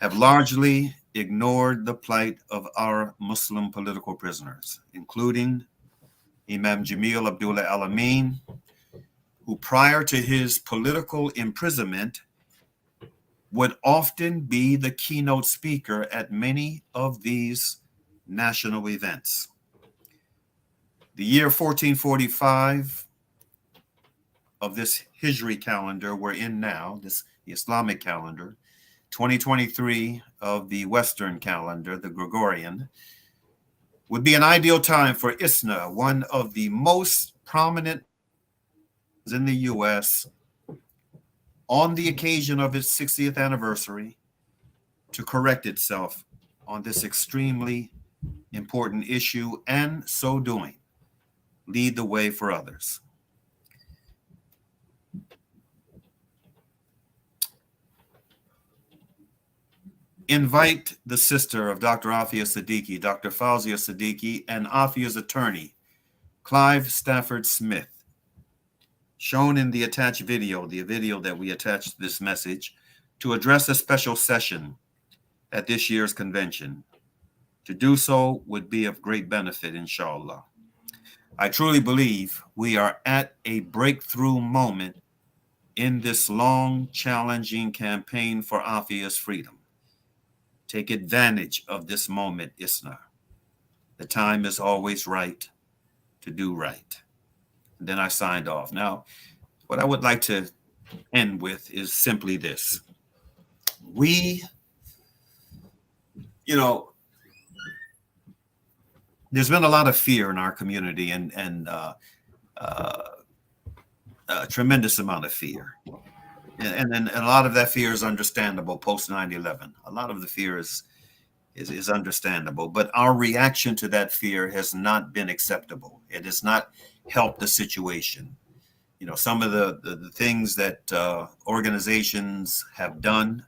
have largely ignored the plight of our Muslim political prisoners, including Imam Jamil Abdullah Al-Amin, who prior to his political imprisonment would often be the keynote speaker at many of these national events. The year 1445 of this Hijri calendar we're in now, the Islamic calendar, 2023 of the Western calendar, the Gregorian, would be an ideal time for ISNA, one of the most prominent in the U.S., on the occasion of its 60th anniversary, to correct itself on this extremely important issue, and so doing, lead the way for others. Invite the sister of Dr. Afia Siddiqui, Dr. Fawzia Siddiqui, and Afia's attorney, Clive Stafford Smith, shown in the attached video, the video that we attached to this message, to address a special session at this year's convention. To do so would be of great benefit, inshallah. I truly believe we are at a breakthrough moment in this long, challenging campaign for Afia's freedom. Take advantage of this moment, ISNA. The time is always right to do right. And then I signed off. Now, what I would like to end with is simply this. There's been a lot of fear in our community, and a tremendous amount of fear. and a lot of that fear is understandable post 9/11. A lot of the fear is understandable, but our reaction to that fear has not been acceptable. It has not helped the situation. You know, some of the things that organizations have done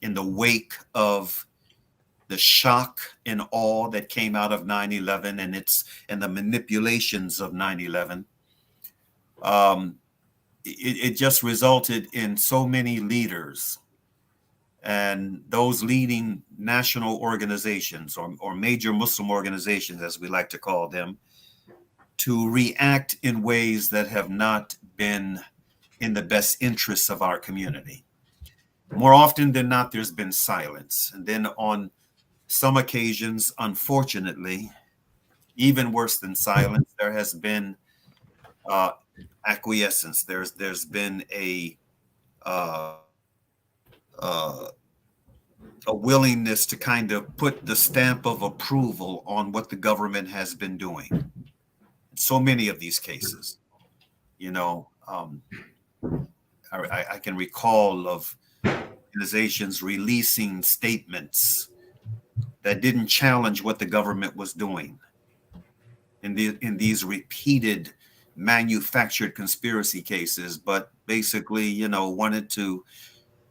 in the wake of the shock and awe that came out of 9/11 and the manipulations of 9/11, it just resulted in so many leaders and those leading national organizations or major Muslim organizations, as we like to call them, to react in ways that have not been in the best interests of our community. More often than not, there's been silence. And then on some occasions, unfortunately, even worse than silence, there has been acquiescence. There's been a willingness to kind of put the stamp of approval on what the government has been doing. So many of these cases, you know, I can recall of organizations releasing statements that didn't challenge what the government was doing in these repeated manufactured conspiracy cases, but basically, you know, wanted to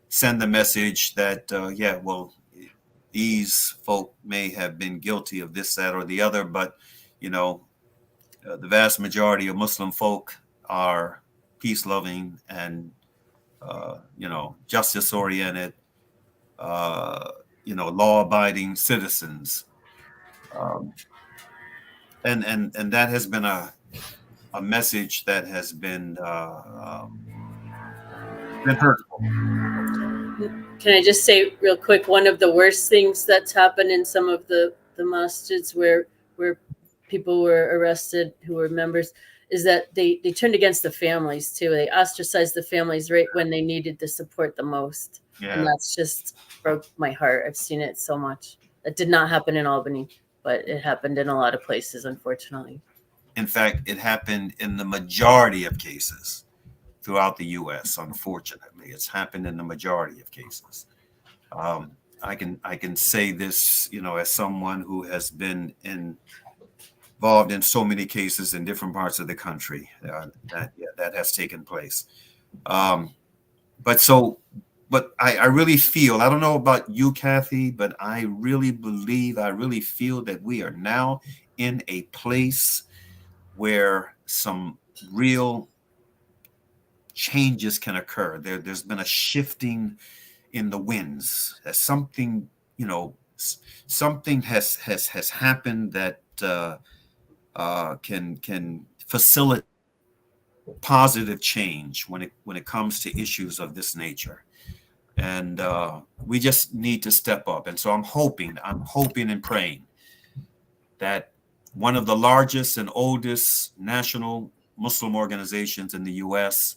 send the message that, yeah, well, these folk may have been guilty of this, that, or the other, but, you know, the vast majority of Muslim folk are peace-loving and, you know, justice-oriented, you know, law-abiding citizens. And that has been a message that has been hurtful. Can I just say real quick, one of the worst things that's happened in some of the masjids where people were arrested who were members is that they turned against the families too. They ostracized the families right when they needed the support the most. Yeah. And that's just broke my heart. I've seen it so much. That did not happen in Albany, but it happened in a lot of places, unfortunately. In fact, it happened in the majority of cases throughout the U.S. Unfortunately, it's happened in the majority of cases. I can say this, you know, as someone who has been involved in so many cases in different parts of the country that has taken place. But I really feel, I don't know about you, Kathy, but I really feel that we are now in a place where some real changes can occur. There's been a shifting in the winds. There's something, you know, something has happened that can facilitate positive change when it comes to issues of this nature. And we just need to step up. And so I'm hoping and praying that one of the largest and oldest national Muslim organizations in the U.S.,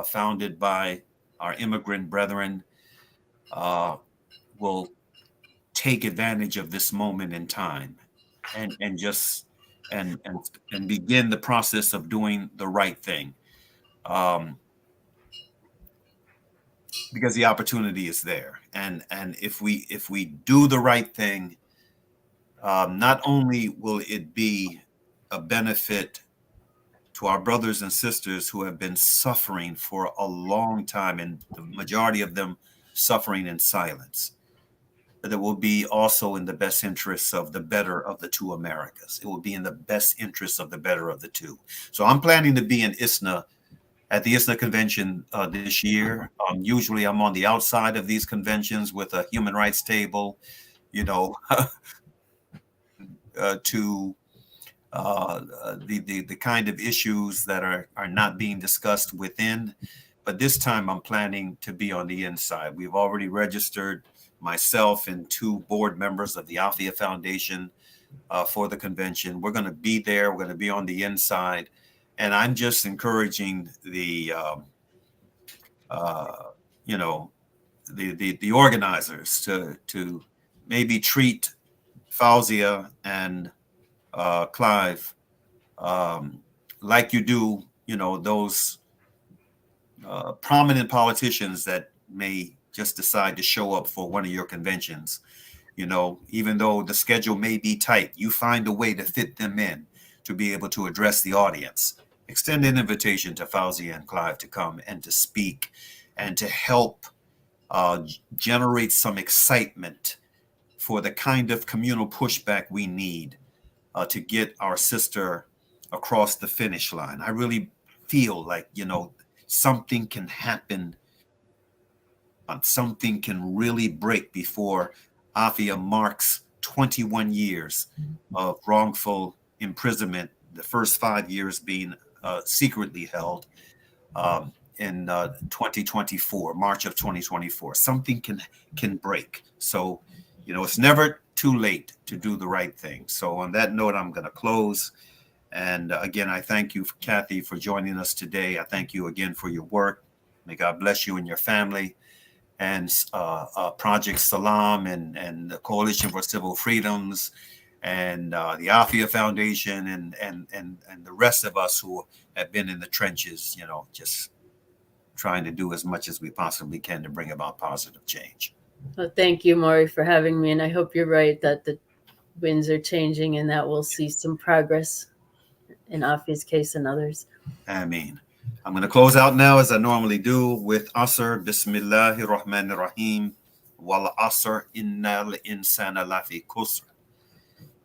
founded by our immigrant brethren, will take advantage of this moment in time and begin the process of doing the right thing. Because the opportunity is there, and if we do the right thing, not only will it be a benefit to our brothers and sisters who have been suffering for a long time, and the majority of them suffering in silence, but it will be also in the best interests of the better of the two Americas. It will be in the best interests of the better of the two. So I'm planning to be in ISNA at the ISNA convention this year. Usually I'm on the outside of these conventions with a human rights table, you know, to the kind of issues that are not being discussed within. But this time I'm planning to be on the inside. We've already registered myself and 2 board members of the Afia Foundation for the convention. We're going to be there. We're going to be on the inside. And I'm just encouraging the, you know, the organizers to maybe treat Fauzia and Clive like you do, you know, those prominent politicians that may just decide to show up for one of your conventions. You know, even though the schedule may be tight, you find a way to fit them in to be able to address the audience. Extend an invitation to Fauzi and Clive to come and to speak and to help generate some excitement for the kind of communal pushback we need to get our sister across the finish line. I really feel like, you know, something can happen, something can really break before Afia marks 21 years of wrongful imprisonment, the first 5 years being secretly held in 2024, March of 2024. Something can break. So, you know, it's never too late to do the right thing. So on that note, I'm going to close. And again, I thank you, Kathy, for joining us today. I thank you again for your work. May God bless you and your family. And Project Salam and the Coalition for Civil Freedoms and the Afia Foundation and the rest of us who have been in the trenches, you know, just trying to do as much as we possibly can to bring about positive change. Well, thank you, Mauri, for having me. And I hope you're right that the winds are changing and that we'll see some progress in Afia's case and others. Ameen. I'm going to close out now as I normally do with Asr. Bismillahir Rahmanir Rahim. Wal Asr innal insana lafi khusr.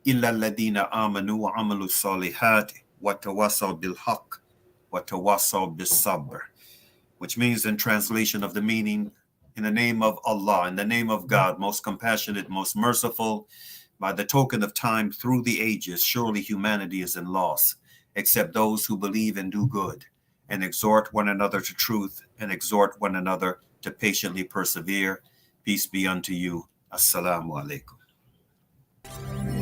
Illa alladhina amanu wa amalu salihati wa tawasaw bil haqq wa tawasaw bis sabr. Which means, in translation of the meaning, in the name of Allah, in the name of God, most compassionate, most merciful, by the token of time through the ages, surely humanity is in loss, except those who believe and do good, and exhort one another to truth, and exhort one another to patiently persevere. Peace be unto you. Assalamu alaikum.